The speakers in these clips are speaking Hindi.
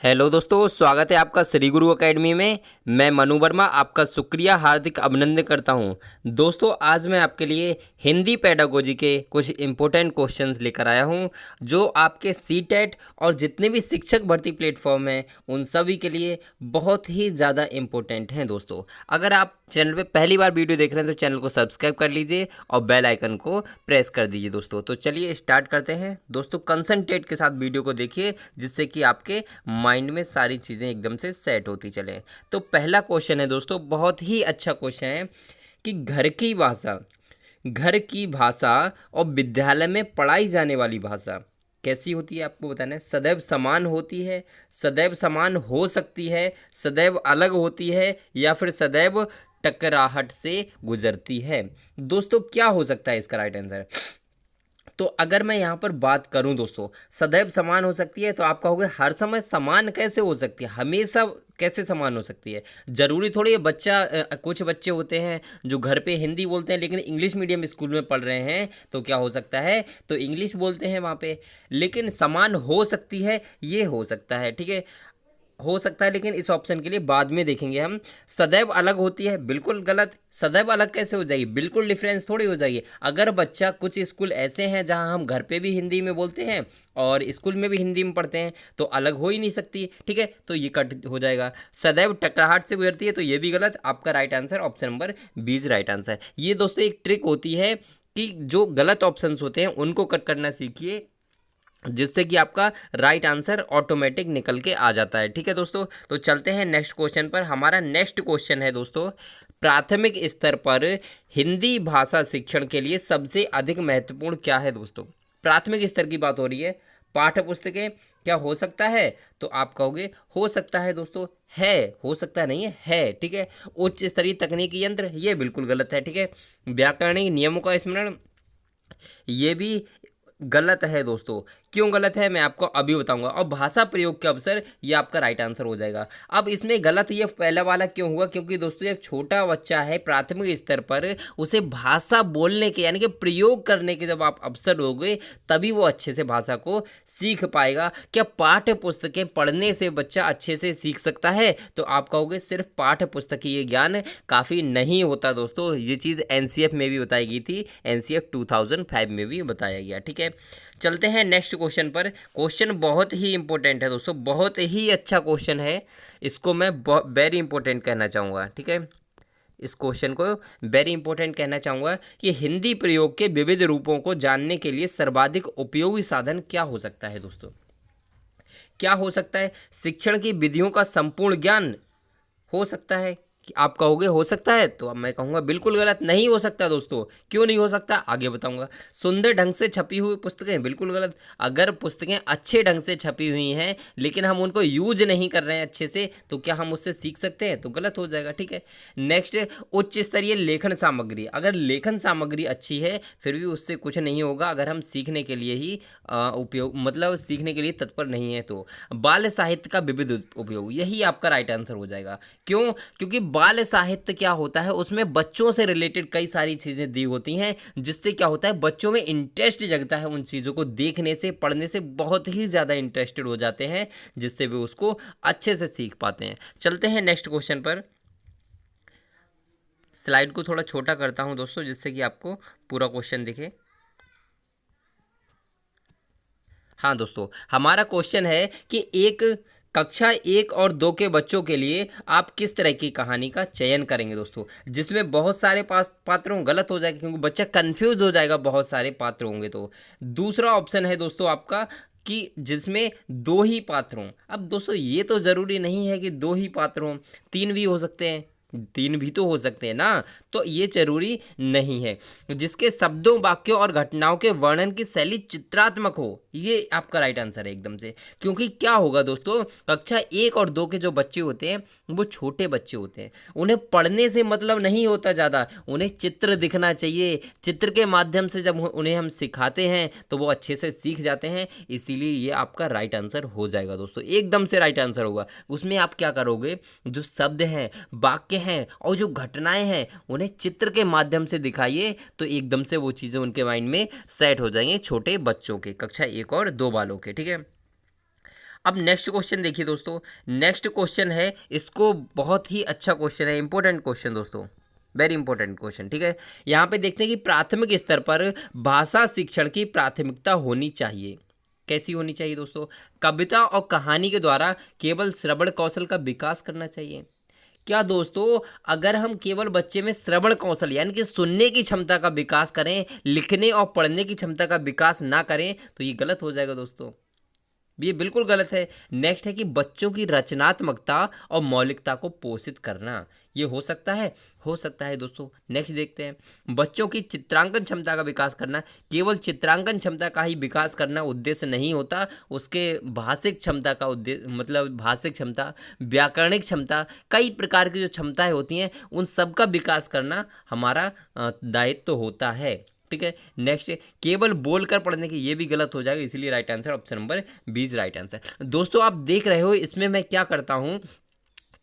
हेलो दोस्तों, स्वागत है आपका श्री गुरु एकेडमी में। मैं मनु वर्मा आपका शुक्रिया हार्दिक अभिनंदन करता हूं। दोस्तों, आज मैं आपके लिए हिंदी पेडागोजी के कुछ इम्पोर्टेंट क्वेश्चंस लेकर आया हूं, जो आपके सीटेट और जितने भी शिक्षक भर्ती प्लेटफॉर्म हैं उन सभी के लिए बहुत ही ज़्यादा इम्पोर्टेंट हैं। दोस्तों, अगर आप चैनल पे पहली बार वीडियो देख रहे हैं तो चैनल को सब्सक्राइब कर लीजिए और बेल आइकन को प्रेस कर दीजिए। दोस्तों, तो चलिए स्टार्ट करते हैं। दोस्तों, कंसंट्रेट के साथ वीडियो को देखिए, जिससे कि आपके माइंड में सारी चीज़ें एकदम से सेट होती चले। तो पहला क्वेश्चन है दोस्तों, बहुत ही अच्छा क्वेश्चन है कि घर की भाषा और विद्यालय में पढ़ाई जाने वाली भाषा कैसी होती है, आपको बताना है। सदैव समान होती है, सदैव समान हो सकती है, सदैव अलग होती है, या फिर सदैव टकराहट से गुजरती है। दोस्तों, क्या हो सकता है इसका राइट आंसर? तो अगर मैं यहाँ पर बात करूँ दोस्तों, सदैव समान हो सकती है, तो आप कहोगे हर समय समान कैसे हो सकती है, हमेशा कैसे समान हो सकती है? जरूरी थोड़ी है। कुछ बच्चे होते हैं जो घर पे हिंदी बोलते हैं लेकिन इंग्लिश मीडियम स्कूल में पढ़ रहे हैं, तो क्या हो सकता है, तो इंग्लिश बोलते हैं वहाँ पे। लेकिन समान हो सकती है, ये हो सकता है, ठीक है, हो सकता है, लेकिन इस ऑप्शन के लिए बाद में देखेंगे हम। सदैव अलग होती है, बिल्कुल गलत। सदैव अलग कैसे हो जाएगी, बिल्कुल डिफरेंस थोड़ी हो जाएगी। अगर बच्चा, कुछ स्कूल ऐसे हैं जहां हम घर पे भी हिंदी में बोलते हैं और स्कूल में भी हिंदी में पढ़ते हैं, तो अलग हो ही नहीं सकती, ठीक है, तो ये कट हो जाएगा। सदैव टकराहट से गुजरती है, तो ये भी गलत। आपका right answer option number 20 right answer. ये दोस्तों एक ट्रिक होती है कि जो गलत ऑप्शंस होते हैं उनको कट करना सीखिए, जिससे कि आपका राइट आंसर ऑटोमेटिक निकल के आ जाता है, ठीक है दोस्तों। तो चलते हैं नेक्स्ट क्वेश्चन पर। हमारा नेक्स्ट क्वेश्चन है दोस्तों, प्राथमिक स्तर पर हिंदी भाषा शिक्षण के लिए सबसे अधिक महत्वपूर्ण क्या है? दोस्तों, प्राथमिक स्तर की बात हो रही है, पाठ्य पुस्तकें। क्या हो सकता है? तो आप कहोगे हो सकता है दोस्तों, है, हो सकता नहीं है, ठीक है। उच्च स्तरीय तकनीकी यंत्र, ये बिल्कुल गलत है, ठीक है। व्याकरणिक नियमों का स्मरण, ये भी गलत है दोस्तों। क्यों गलत है, मैं आपको अभी बताऊंगा। और भाषा प्रयोग के अवसर, ये आपका राइट आंसर हो जाएगा। अब इसमें गलत ये पहला वाला क्यों हुआ? क्योंकि दोस्तों जब छोटा बच्चा है प्राथमिक स्तर पर, उसे भाषा बोलने के यानी कि प्रयोग करने के जब आप अवसर दोगे, तभी वो अच्छे से भाषा को सीख पाएगा। क्या पाठ्य पुस्तकें पढ़ने से बच्चा अच्छे से सीख सकता है? तो आप कहोगे सिर्फ पाठ्य पुस्तकीय ज्ञान काफ़ी नहीं होता दोस्तों। ये चीज़ एनसीएफ में भी बताई गई थी, एनसीएफ 2005 में भी बताया गया, ठीक है। चलते हैं नेक्स्ट क्वेश्चन पर। क्वेश्चन बहुत ही इंपॉर्टेंट है दोस्तों, बहुत ही अच्छा क्वेश्चन है। इसको मैं वेरी इंपॉर्टेंट कहना चाहूँगा, ठीक है। इस क्वेश्चन को वेरी इंपॉर्टेंट कहना चाहूँगा कि हिंदी प्रयोग के विविध रूपों को जानने के लिए सर्वाधिक उपयोगी साधन क्या हो सकता है? दोस्तों, क्या हो सकता है? शिक्षण की विधियों का संपूर्ण ज्ञान हो सकता है। कि आप कहोगे हो सकता है, तो अब मैं कहूँगा बिल्कुल गलत, नहीं हो सकता दोस्तों। क्यों नहीं हो सकता, आगे बताऊंगा। सुंदर ढंग से छपी हुई पुस्तकें, बिल्कुल गलत। अगर पुस्तकें अच्छे ढंग से छपी हुई हैं लेकिन हम उनको यूज नहीं कर रहे हैं अच्छे से, तो क्या हम उससे सीख सकते हैं? तो गलत हो जाएगा, ठीक है। नेक्स्ट, उच्च स्तरीय लेखन सामग्री। अगर लेखन सामग्री अच्छी है फिर भी उससे कुछ नहीं होगा, अगर हम सीखने के लिए ही मतलब सीखने के लिए तत्पर नहीं है तो। बाल साहित्य का विविध उपयोग, यही आपका राइट आंसर हो जाएगा। क्यों? क्योंकि बाल साहित्य क्या होता है, उसमें बच्चों से रिलेटेड कई सारी चीज़ें दी होती हैं, जिससे क्या होता है बच्चों में इंटरेस्ट जगता है। उन चीज़ों को देखने से, पढ़ने से बहुत ही ज़्यादा इंटरेस्टेड हो जाते हैं, जिससे वे उसको अच्छे से सीख पाते हैं। चलते हैं नेक्स्ट क्वेश्चन पर। स्लाइड को थोड़ा छोटा करता हूं दोस्तों, जिससे कि आपको पूरा क्वेश्चन दिखे। हाँ दोस्तों, हमारा क्वेश्चन है कि एक कक्षा 1 और 2 के बच्चों के लिए आप किस तरह की कहानी का चयन करेंगे? दोस्तों, जिसमें बहुत सारे पात्र हों, गलत हो जाएगा क्योंकि बच्चा कंफ्यूज हो जाएगा, बहुत सारे पात्र होंगे तो। दूसरा ऑप्शन है दोस्तों आपका कि जिसमें 2 ही पात्र हों। अब दोस्तों ये तो ज़रूरी नहीं है कि 2 ही पात्र हों, 3 भी हो सकते हैं, 3 भी तो हो सकते हैं ना, तो ये जरूरी नहीं है। जिसके शब्दों, वाक्यों और घटनाओं के वर्णन की शैली चित्रात्मक हो, ये आपका राइट आंसर है एकदम से। क्योंकि क्या होगा दोस्तों, कक्षा 1 और 2 के जो बच्चे होते हैं वो छोटे बच्चे होते हैं, उन्हें पढ़ने से मतलब नहीं होता ज़्यादा, उन्हें चित्र दिखना चाहिए। चित्र के माध्यम से जब उन्हें हम सिखाते हैं तो वो अच्छे से सीख जाते हैं, इसीलिए ये आपका राइट आंसर हो जाएगा दोस्तों, एकदम से राइट आंसर होगा। उसमें आप क्या करोगे, जो शब्द हैं, वाक्य हैं और जो घटनाएं हैं, उन्हें चित्र के माध्यम से दिखाइए, तो एकदम से वो चीज़ें उनके माइंड में सेट हो जाएंगी, छोटे बच्चों के, कक्षा 1 और 2 वालों के, ठीक है। अब नेक्स्ट क्वेश्चन देखिए दोस्तों, नेक्स्ट क्वेश्चन है, इसको बहुत ही अच्छा क्वेश्चन है, इंपॉर्टेंट क्वेश्चन दोस्तों, वेरी इंपॉर्टेंट क्वेश्चन। ठीक है, यहाँ पे देखते हैं कि प्राथमिक स्तर पर भाषा शिक्षण की प्राथमिकता होनी चाहिए। कैसी होनी चाहिए दोस्तों? कविता और कहानी के द्वारा केवल श्रवण कौशल का विकास करना चाहिए। क्या दोस्तों, अगर हम केवल बच्चे में श्रवण कौशल यानी कि सुनने की क्षमता का विकास करें, लिखने और पढ़ने की क्षमता का विकास ना करें, तो ये गलत हो जाएगा दोस्तों, ये बिल्कुल गलत है। नेक्स्ट है कि बच्चों की रचनात्मकता और मौलिकता को पोषित करना, ये हो सकता है दोस्तों। नेक्स्ट देखते हैं, बच्चों की चित्रांकन क्षमता का विकास करना। केवल चित्रांकन क्षमता का ही विकास करना उद्देश्य नहीं होता, उसके भाषिक क्षमता का उद्देश्य, मतलब भाषिक क्षमता, व्याकरणिक क्षमता, कई प्रकार की जो क्षमताएं होती हैं उन सब का विकास करना हमारा दायित्व होता है। ठीक है, नेक्स्ट, केवल बोलकर पढ़ने की, ये भी गलत हो जाएगा, इसीलिए right answer option number 20 right answer. दोस्तों आप देख रहे हो इसमें मैं क्या करता हूँ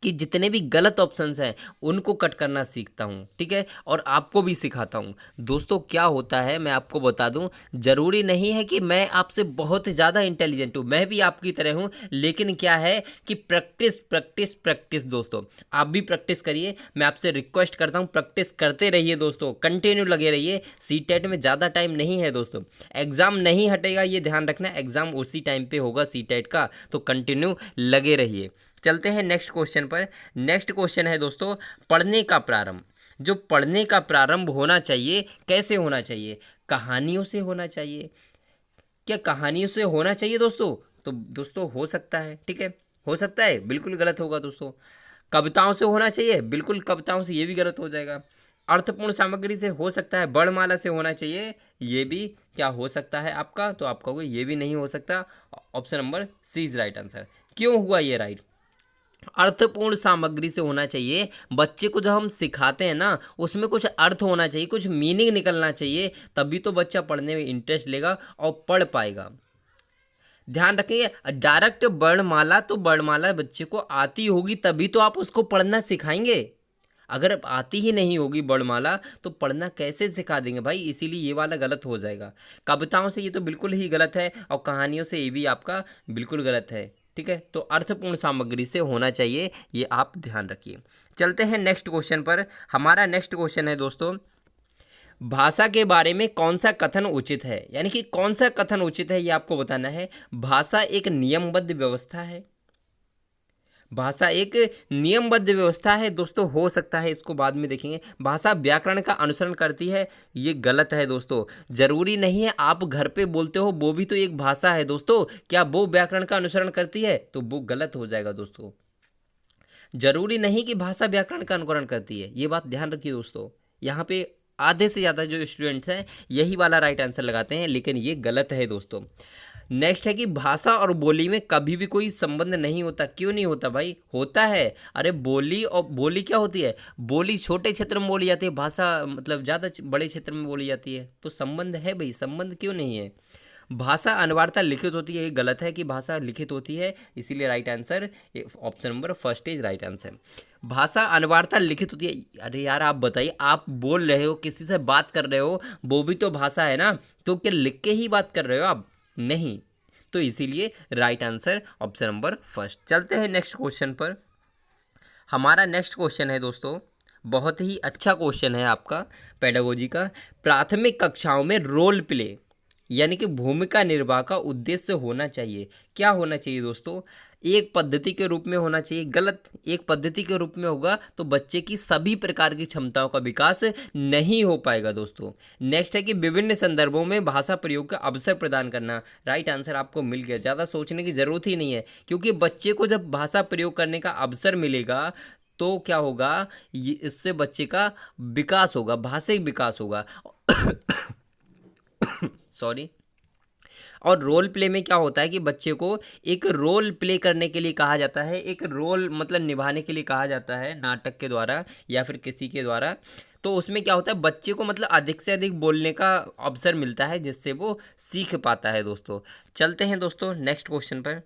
कि जितने भी गलत ऑप्शंस हैं उनको कट करना सीखता हूँ। ठीक है, और आपको भी सिखाता हूँ। दोस्तों क्या होता है मैं आपको बता दूँ, ज़रूरी नहीं है कि मैं आपसे बहुत ज़्यादा इंटेलिजेंट हूँ, मैं भी आपकी तरह हूँ, लेकिन क्या है कि प्रैक्टिस प्रैक्टिस प्रैक्टिस दोस्तों, आप भी प्रैक्टिस करिए। मैं आपसे रिक्वेस्ट करता हूँ प्रैक्टिस करते रहिए दोस्तों, कंटिन्यू लगे रहिए। सीटेट में ज़्यादा टाइम नहीं है दोस्तों, एग्ज़ाम नहीं हटेगा, ये ध्यान रखना, एग्ज़ाम उसी टाइम पे होगा सीटेट का, तो कंटिन्यू लगे रहिए। चलते हैं नेक्स्ट क्वेश्चन पर। नेक्स्ट क्वेश्चन है दोस्तों, पढ़ने का प्रारंभ। जो पढ़ने का प्रारंभ होना चाहिए, कैसे होना चाहिए? कहानियों से होना चाहिए। क्या कहानियों से होना चाहिए दोस्तों? तो दोस्तों हो सकता है, ठीक है, हो सकता है, बिल्कुल गलत होगा दोस्तों। कविताओं से होना चाहिए, बिल्कुल कविताओं से, ये भी गलत हो जाएगा। अर्थपूर्ण सामग्री से हो सकता है, वर्णमाला से होना चाहिए, ये भी क्या हो सकता है आपका, तो आपका होगा ये भी नहीं हो सकता। Option number C is right answer. क्यों हुआ ये राइट? अर्थपूर्ण सामग्री से होना चाहिए। बच्चे को जब हम सिखाते हैं ना, उसमें कुछ अर्थ होना चाहिए, कुछ मीनिंग निकलना चाहिए, तभी तो बच्चा पढ़ने में इंटरेस्ट लेगा और पढ़ पाएगा। ध्यान रखिए, डायरेक्ट वर्णमाला, तो वर्णमाला बच्चे को आती होगी तभी तो आप उसको पढ़ना सिखाएंगे। अगर आती ही नहीं होगी वर्णमाला तो पढ़ना कैसे सिखा देंगे भाई, इसीलिए ये वाला गलत हो जाएगा। कविताओं से ये तो बिल्कुल ही गलत है, और कहानियों से ये भी आपका बिल्कुल गलत है। ठीक है, तो अर्थपूर्ण सामग्री से होना चाहिए, ये आप ध्यान रखिए। चलते हैं नेक्स्ट क्वेश्चन पर। हमारा नेक्स्ट क्वेश्चन है दोस्तों, भाषा के बारे में कौन सा कथन उचित है, यानी कि कौन सा कथन उचित है ये आपको बताना है। भाषा एक नियमबद्ध व्यवस्था है। भाषा एक नियमबद्ध व्यवस्था है दोस्तों, हो सकता है, इसको बाद में देखेंगे। भाषा व्याकरण का अनुसरण करती है, ये गलत है दोस्तों। जरूरी नहीं है आप घर पे बोलते हो वो भी तो एक भाषा है दोस्तों, क्या वो व्याकरण का अनुसरण करती है? तो वो गलत हो जाएगा दोस्तों। जरूरी नहीं कि भाषा व्याकरण का अनुकरण करती है, ये बात ध्यान रखिए दोस्तों। यहाँ पे आधे से ज़्यादा जो स्टूडेंट्स हैं यही वाला राइट आंसर लगाते हैं, लेकिन ये गलत है दोस्तों। नेक्स्ट है कि भाषा और बोली में कभी भी कोई संबंध नहीं होता। क्यों नहीं होता भाई? होता है। अरे बोली और बोली क्या होती है? बोली छोटे क्षेत्र में बोली जाती है, भाषा मतलब ज़्यादा बड़े क्षेत्र में बोली जाती है, तो संबंध है भाई, संबंध क्यों नहीं है? भाषा अनिवार्यता लिखित होती है, ये गलत है कि भाषा लिखित होती है, इसीलिए right answer option number first is right answer. भाषा अनिवार्यता लिखित होती है। अरे यार आप बताइए, आप बोल रहे हो, किसी से बात कर रहे हो, वो भी तो भाषा है ना, तो क्या लिख के ही बात कर रहे हो आप? नहीं, तो इसीलिए right answer option number first. चलते हैं नेक्स्ट क्वेश्चन पर। हमारा नेक्स्ट क्वेश्चन है दोस्तों, बहुत ही अच्छा क्वेश्चन है आपका पेडागोजी का। प्राथमिक कक्षाओं में रोल प्ले यानी कि भूमिका निर्वाह का उद्देश्य होना चाहिए। क्या होना चाहिए दोस्तों? एक पद्धति के रूप में होना चाहिए, गलत। एक पद्धति के रूप में होगा तो बच्चे की सभी प्रकार की क्षमताओं का विकास नहीं हो पाएगा दोस्तों। नेक्स्ट है कि विभिन्न संदर्भों में भाषा प्रयोग का अवसर प्रदान करना। राइट आंसर आपको मिल गया, ज़्यादा सोचने की ज़रूरत ही नहीं है, क्योंकि बच्चे को जब भाषा प्रयोग करने का अवसर मिलेगा तो क्या होगा, इससे बच्चे का विकास होगा, भाषिक विकास होगा। सॉरी। और रोल प्ले में क्या होता है कि बच्चे को एक रोल प्ले करने के लिए कहा जाता है, एक रोल मतलब निभाने के लिए कहा जाता है, नाटक के द्वारा या फिर किसी के द्वारा। तो उसमें क्या होता है, बच्चे को मतलब अधिक से अधिक बोलने का अवसर मिलता है, जिससे वो सीख पाता है दोस्तों। चलते हैं दोस्तों नेक्स्ट क्वेश्चन पर।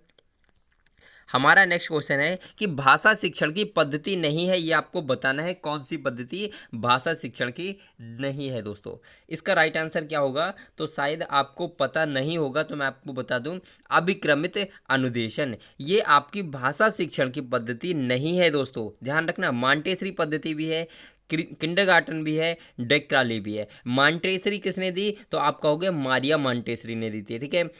हमारा नेक्स्ट क्वेश्चन है कि भाषा शिक्षण की पद्धति नहीं है, ये आपको बताना है कौन सी पद्धति भाषा शिक्षण की नहीं है दोस्तों। इसका राइट आंसर क्या होगा, तो शायद आपको पता नहीं होगा, तो मैं आपको बता दूं, अभिक्रमित अनुदेशन। ये आपकी भाषा शिक्षण की पद्धति नहीं है दोस्तों, ध्यान रखना। मॉन्टेसरी पद्धति भी है, किंडरगार्टन भी है, डेक्राली भी है। मॉन्टेसरी किसने दी, तो आप कहोगे मारिया मॉन्टेसरी ने दी थी, ठीक है।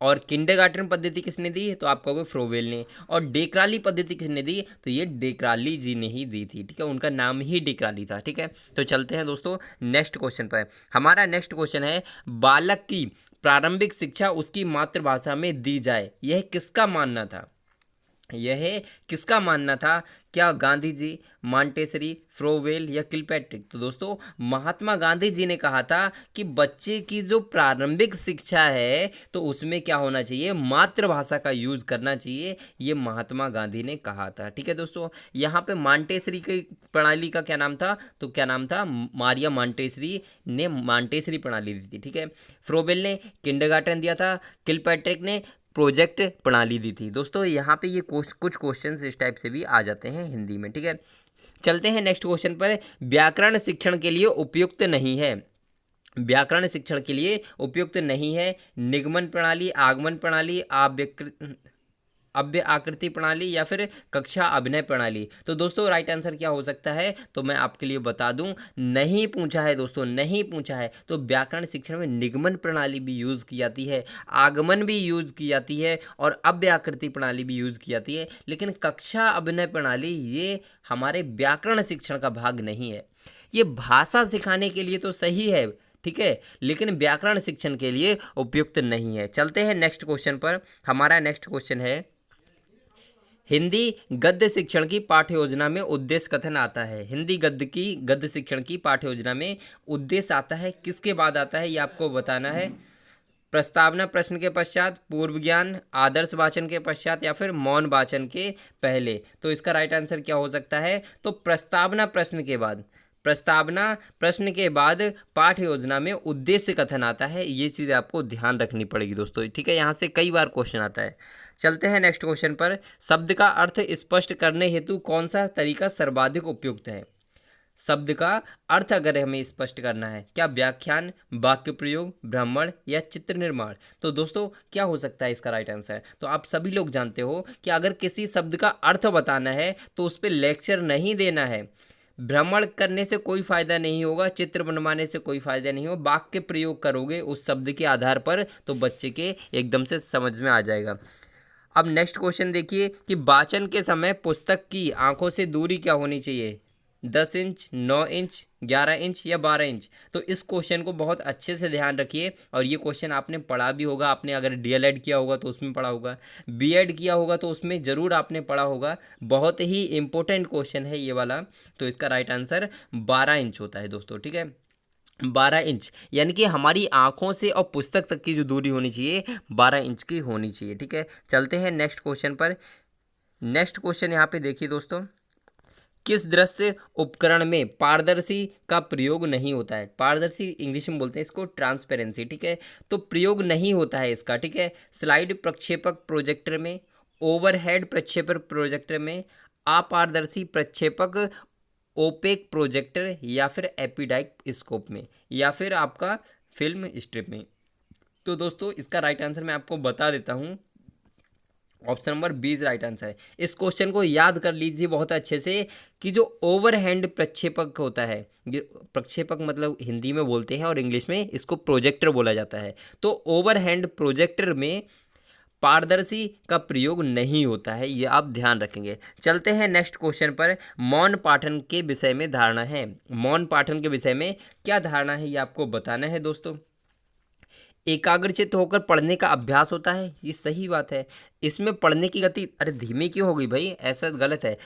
और किंडरगार्टन पद्धति किसने दी, तो आप कहोगे फ्रोवेल ने। और डेक्राली पद्धति किसने दी, तो ये डेक्राली जी ने ही दी थी, ठीक है। उनका नाम ही डेक्राली था, ठीक है। तो चलते हैं दोस्तों नेक्स्ट क्वेश्चन पर। हमारा नेक्स्ट क्वेश्चन है, बालक की प्रारंभिक शिक्षा उसकी मातृभाषा में दी जाए, यह किसका मानना था, यह किसका मानना था। क्या गांधी जी, मॉन्टेसरी, फ्रोवेल या किलपैट्रिक। तो दोस्तों महात्मा गांधी जी ने कहा था कि बच्चे की जो प्रारंभिक शिक्षा है तो उसमें क्या होना चाहिए, मातृभाषा का यूज करना चाहिए, ये महात्मा गांधी ने कहा था, ठीक है दोस्तों। यहाँ पे मॉन्टेसरी की प्रणाली का क्या नाम था, तो क्या नाम था, मारिया मॉन्टेसरी ने मॉन्टेसरी प्रणाली दी थी, ठीक है। फ्रोवेल ने किंडरगार्टन दिया था, किलपैट्रिक ने प्रोजेक्ट प्रणाली दी थी। दोस्तों यहाँ पे ये कुछ क्वेश्चंस इस टाइप से भी आ जाते हैं हिंदी में, ठीक है। चलते हैं नेक्स्ट क्वेश्चन पर। व्याकरण शिक्षण के लिए उपयुक्त नहीं है, व्याकरण शिक्षण के लिए उपयुक्त नहीं है निगमन प्रणाली, आगमन प्रणाली, अव्य आकृति प्रणाली या फिर कक्षा अभिनय प्रणाली। तो दोस्तों राइट आंसर क्या हो सकता है, तो मैं आपके लिए बता दूं, नहीं पूछा है दोस्तों, नहीं पूछा है। तो व्याकरण शिक्षण में निगमन प्रणाली भी यूज़ की जाती है, आगमन भी यूज़ की जाती है और अव्य आकृति प्रणाली भी यूज़ की जाती है, लेकिन कक्षा अभिनय प्रणाली ये हमारे व्याकरण शिक्षण का भाग नहीं है। ये भाषा सिखाने के लिए तो सही है, ठीक है, लेकिन व्याकरण शिक्षण के लिए उपयुक्त नहीं है। चलते हैं नेक्स्ट क्वेश्चन पर। हमारा नेक्स्ट क्वेश्चन है, हिंदी गद्य शिक्षण की पाठ्य योजना में उद्देश्य कथन आता है। हिंदी गद्य शिक्षण की पाठ्य योजना में उद्देश्य आता है, किसके बाद आता है ये आपको बताना है। प्रस्तावना प्रश्न के पश्चात, पूर्व ज्ञान, आदर्श वाचन के पश्चात या फिर मौन वाचन के पहले। तो इसका राइट आंसर क्या हो सकता है, तो प्रस्तावना प्रश्न के बाद, प्रस्तावना प्रश्न के बाद पाठ्य योजना में उद्देश्य कथन आता है। ये चीज़ आपको ध्यान रखनी पड़ेगी दोस्तों, ठीक है। यहाँ से कई बार क्वेश्चन आता है। चलते हैं नेक्स्ट क्वेश्चन पर। शब्द का अर्थ स्पष्ट करने हेतु कौन सा तरीका सर्वाधिक उपयुक्त है। शब्द का अर्थ अगर हमें स्पष्ट करना है, क्या व्याख्यान, वाक्य प्रयोग, भ्रमण या चित्र निर्माण। तो दोस्तों क्या हो सकता है इसका राइट आंसर, तो आप सभी लोग जानते हो कि अगर किसी शब्द का अर्थ बताना है तो उस पर लेक्चर नहीं देना है, भ्रमण करने से कोई फायदा नहीं होगा, चित्र बनवाने से कोई फायदा नहीं होगा, वाक्य प्रयोग करोगे उस शब्द के आधार पर तो बच्चे के एकदम से समझ में आ जाएगा। अब नेक्स्ट क्वेश्चन देखिए कि वाचन के समय पुस्तक की आंखों से दूरी क्या होनी चाहिए, 10 इंच, 9 इंच, 11 इंच या 12 इंच। तो इस क्वेश्चन को बहुत अच्छे से ध्यान रखिए, और ये क्वेश्चन आपने पढ़ा भी होगा, आपने अगर डीएलएड किया होगा तो उसमें पढ़ा होगा, बीएड किया होगा तो उसमें ज़रूर आपने पढ़ा होगा। बहुत ही इंपॉर्टेंट क्वेश्चन है ये वाला। तो इसका राइट आंसर 12 इंच होता है दोस्तों, ठीक है। 12 इंच यानी कि हमारी आंखों से और पुस्तक तक की जो दूरी होनी चाहिए 12 इंच की होनी चाहिए, ठीक है। चलते हैं नेक्स्ट क्वेश्चन पर। नेक्स्ट क्वेश्चन यहाँ पे देखिए दोस्तों, किस दृश्य उपकरण में पारदर्शी का प्रयोग नहीं होता है। पारदर्शी इंग्लिश में बोलते हैं इसको ट्रांसपेरेंसी, ठीक है। तो प्रयोग नहीं होता है इसका, ठीक है। स्लाइड प्रक्षेपक प्रोजेक्टर में, ओवरहेड प्रक्षेपक प्रोजेक्टर में, अपारदर्शी प्रक्षेपक ओपेक प्रोजेक्टर या फिर एपिडाइक स्कोप में, या फिर आपका फिल्म स्ट्रिप में। तो दोस्तों इसका राइट आंसर मैं आपको बता देता हूँ, ऑप्शन नंबर 20 राइट आंसर है। इस क्वेश्चन को याद कर लीजिए बहुत अच्छे से कि जो ओवरहैंड प्रक्षेपक होता है, ये प्रक्षेपक मतलब हिंदी में बोलते हैं और इंग्लिश में इसको प्रोजेक्टर बोला जाता है। तो ओवरहैंड प्रोजेक्टर में पारदर्शी का प्रयोग नहीं होता है, ये आप ध्यान रखेंगे। चलते हैं नेक्स्ट क्वेश्चन पर। मौन पाठन के विषय में धारणा है, मौन पाठन के विषय में क्या धारणा है ये आपको बताना है दोस्तों। एकाग्रचित्त होकर पढ़ने का अभ्यास होता है, ये सही बात है। इसमें पढ़ने की गति अरे धीमी क्यों हो गई भाई, ऐसा गलत है।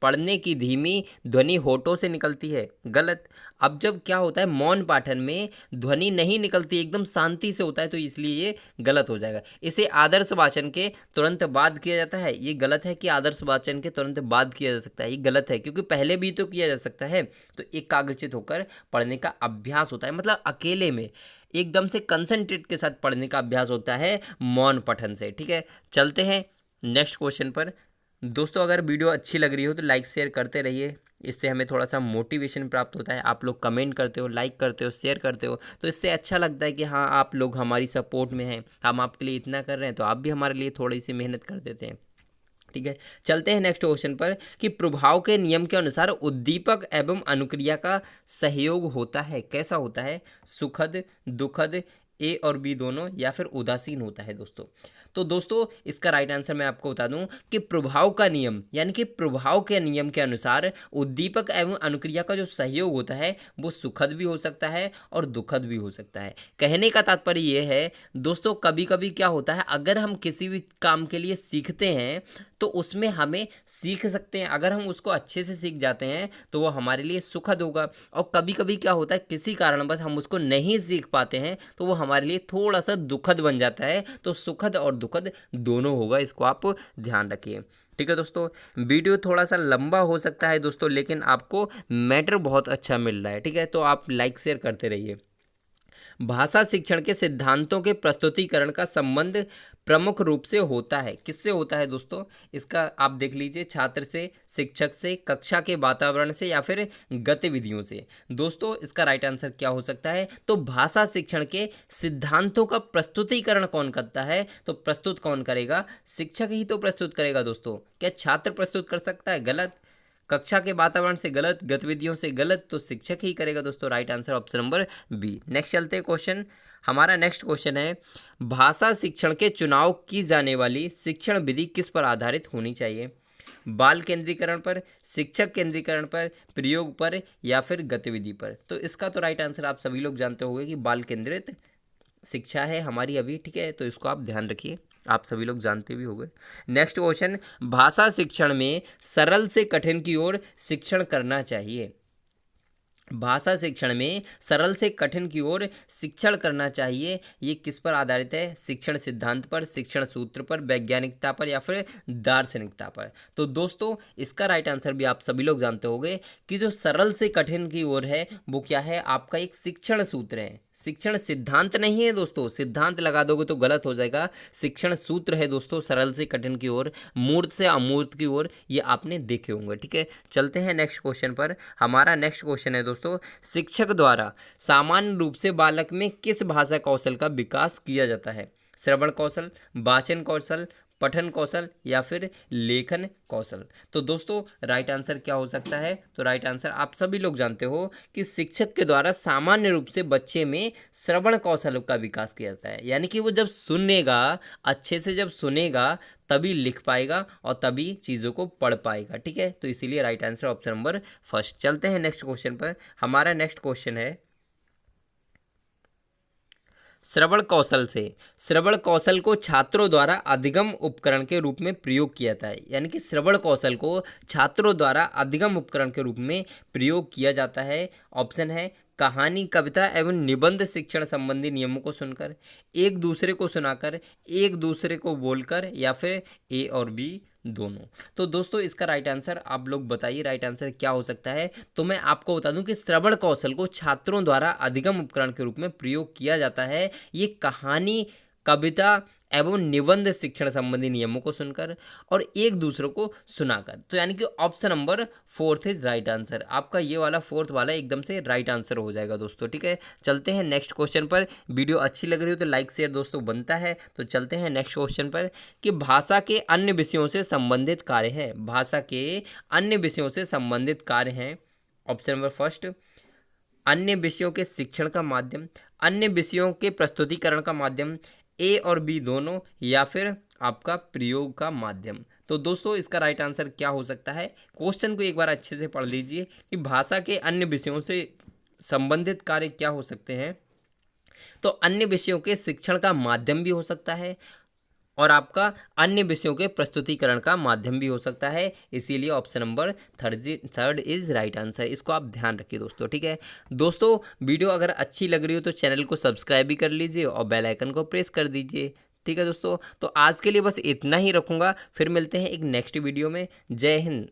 पढ़ने की धीमी ध्वनि होठों से निकलती है, गलत। अब जब क्या होता है मौन पाठन में ध्वनि नहीं निकलती, एकदम शांति से होता है, तो इसलिए ये गलत हो जाएगा। इसे आदर्श वाचन के तुरंत बाद किया जाता है, ये गलत है कि आदर्श वाचन के तुरंत बाद किया जा सकता है, ये गलत है क्योंकि पहले भी तो किया जा सकता है। तो एकाग्रचित होकर पढ़ने का अभ्यास होता है, मतलब अकेले में एकदम से कंसंट्रेट के साथ पढ़ने का अभ्यास होता है मौन पठन से। ठीक है, चलते हैं नेक्स्ट क्वेश्चन पर। दोस्तों अगर वीडियो अच्छी लग रही हो तो लाइक शेयर करते रहिए, इससे हमें थोड़ा सा मोटिवेशन प्राप्त होता है। आप लोग कमेंट करते हो, लाइक करते हो, शेयर करते हो, तो इससे अच्छा लगता है कि हाँ आप लोग हमारी सपोर्ट में हैं, हम आपके लिए इतना कर रहे हैं तो आप भी हमारे लिए थोड़ी सी मेहनत कर देते हैं। ठीक है, चलते हैं नेक्स्ट क्वेश्चन पर कि प्रभाव के नियम के अनुसार उद्दीपक एवं अनुक्रिया का सहयोग होता है, कैसा होता है? सुखद, दुखद, ए और बी दोनों, या फिर उदासीन होता है दोस्तों। तो दोस्तों इसका राइट आंसर मैं आपको बता दूं कि प्रभाव का नियम यानी कि प्रभाव के नियम के अनुसार उद्दीपक एवं अनुक्रिया का जो सहयोग होता है वो सुखद भी हो सकता है और दुखद भी हो सकता है। कहने का तात्पर्य ये है दोस्तों, कभी कभी क्या होता है, अगर हम किसी भी काम के लिए सीखते हैं तो उसमें हमें सीख सकते हैं, अगर हम उसको अच्छे से सीख जाते हैं तो वो हमारे लिए सुखद होगा। और कभी कभी क्या होता है, किसी कारणवश हम उसको नहीं सीख पाते हैं तो वो हमारे लिए थोड़ा सा दुखद बन जाता है। तो सुखद और दुखद दोनों होगा, इसको आप ध्यान रखिए। ठीक है दोस्तों, वीडियो थोड़ा सा लंबा हो सकता है दोस्तों, लेकिन आपको मैटर बहुत अच्छा मिल रहा है। ठीक है, तो आप लाइक शेयर करते रहिए। भाषा शिक्षण के सिद्धांतों के प्रस्तुतिकरण का संबंध प्रमुख रूप से होता है, किससे होता है दोस्तों? इसका आप देख लीजिए, छात्र से, शिक्षक से, कक्षा के वातावरण से, या फिर गतिविधियों से। दोस्तों इसका राइट आंसर क्या हो सकता है? तो भाषा शिक्षण के सिद्धांतों का प्रस्तुतिकरण कौन करता है? तो प्रस्तुत कौन करेगा? शिक्षक ही तो प्रस्तुत करेगा दोस्तों। क्या छात्र प्रस्तुत कर सकता है? गलत। कक्षा के वातावरण से गलत, गतिविधियों से गलत, तो शिक्षक ही करेगा दोस्तों। Right answer option number B. Next चलते हैं क्वेश्चन। हमारा नेक्स्ट क्वेश्चन है, भाषा शिक्षण के चुनाव की जाने वाली शिक्षण विधि किस पर आधारित होनी चाहिए? बाल केंद्रीकरण पर, शिक्षक केंद्रीकरण पर, प्रयोग पर, या फिर गतिविधि पर? तो इसका तो राइट आंसर आप सभी लोग जानते होंगे कि बाल केंद्रित शिक्षा है हमारी अभी। ठीक है, तो इसको आप ध्यान रखिए, आप सभी लोग जानते भी होंगे। नेक्स्ट क्वेश्चन, भाषा शिक्षण में सरल से कठिन की ओर शिक्षण करना चाहिए। भाषा शिक्षण में सरल से कठिन की ओर शिक्षण करना चाहिए, ये किस पर आधारित है? शिक्षण सिद्धांत पर, शिक्षण सूत्र पर, वैज्ञानिकता पर, या फिर दार्शनिकता पर? तो दोस्तों इसका राइट आंसर भी आप सभी लोग जानते होंगे कि जो सरल से कठिन की ओर है वो क्या है? आपका एक शिक्षण सूत्र है, शिक्षण सिद्धांत नहीं है दोस्तों। सिद्धांत लगा दोगे तो गलत हो जाएगा। शिक्षण सूत्र है दोस्तों, सरल से कठिन की ओर, मूर्त से अमूर्त की ओर, ये आपने देखे होंगे। ठीक है, चलते हैं नेक्स्ट क्वेश्चन पर। हमारा नेक्स्ट क्वेश्चन है दोस्तों, शिक्षक द्वारा सामान्य रूप से बालक में किस भाषा कौशल का विकास किया जाता है? श्रवण कौशल, वाचन कौशल, पठन कौशल, या फिर लेखन कौशल? तो दोस्तों राइट आंसर क्या हो सकता है? तो राइट आंसर आप सभी लोग जानते हो कि शिक्षक के द्वारा सामान्य रूप से बच्चे में श्रवण कौशल का विकास किया जाता है, यानी कि वो जब सुनेगा, अच्छे से जब सुनेगा तभी लिख पाएगा और तभी चीज़ों को पढ़ पाएगा। ठीक है, तो इसीलिए right answer option number first. चलते हैं नेक्स्ट क्वेश्चन पर। हमारा नेक्स्ट क्वेश्चन है, श्रवण कौशल से, श्रवण कौशल को छात्रों द्वारा अधिगम उपकरण के रूप में प्रयोग किया जाता है, यानी कि श्रवण कौशल को छात्रों द्वारा अधिगम उपकरण के रूप में प्रयोग किया जाता है। ऑप्शन है कहानी, कविता एवं निबंध शिक्षण संबंधी नियमों को सुनकर, एक दूसरे को सुनाकर, एक दूसरे को बोलकर, या फिर ए और बी दोनों? तो दोस्तों इसका राइट आंसर आप लोग बताइए, राइट आंसर क्या हो सकता है? तो मैं आपको बता दूं कि श्रवण कौशल को छात्रों द्वारा अधिगम उपकरण के रूप में प्रयोग किया जाता है, ये कहानी, कविता एवं निबंध शिक्षण संबंधी नियमों को सुनकर और एक दूसरे को सुनाकर। तो यानी कि option number fourth is right answer. आपका ये वाला फोर्थ वाला एकदम से राइट आंसर हो जाएगा दोस्तों। ठीक है, चलते हैं नेक्स्ट क्वेश्चन पर। वीडियो अच्छी लग रही हो तो लाइक शेयर दोस्तों बनता है। तो चलते हैं नेक्स्ट क्वेश्चन पर कि भाषा के अन्य विषयों से संबंधित कार्य है, भाषा के अन्य विषयों से संबंधित कार्य हैं। ऑप्शन नंबर फर्स्ट, अन्य विषयों के शिक्षण का माध्यम, अन्य विषयों के प्रस्तुतिकरण का माध्यम, ए और बी दोनों, या फिर आपका प्रयोग का माध्यम? तो दोस्तों इसका राइट आंसर क्या हो सकता है? क्वेश्चन को एक बार अच्छे से पढ़ लीजिए कि भाषा के अन्य विषयों से संबंधित कार्य क्या हो सकते हैं। तो अन्य विषयों के शिक्षण का माध्यम भी हो सकता है और आपका अन्य विषयों के प्रस्तुतिकरण का माध्यम भी हो सकता है, इसीलिए option number third is right answer. इसको आप ध्यान रखिए दोस्तों। ठीक है दोस्तों, वीडियो अगर अच्छी लग रही हो तो चैनल को सब्सक्राइब भी कर लीजिए और बेल आइकन को प्रेस कर दीजिए। ठीक है दोस्तों, तो आज के लिए बस इतना ही रखूँगा, फिर मिलते हैं एक नेक्स्ट वीडियो में। जय हिंद।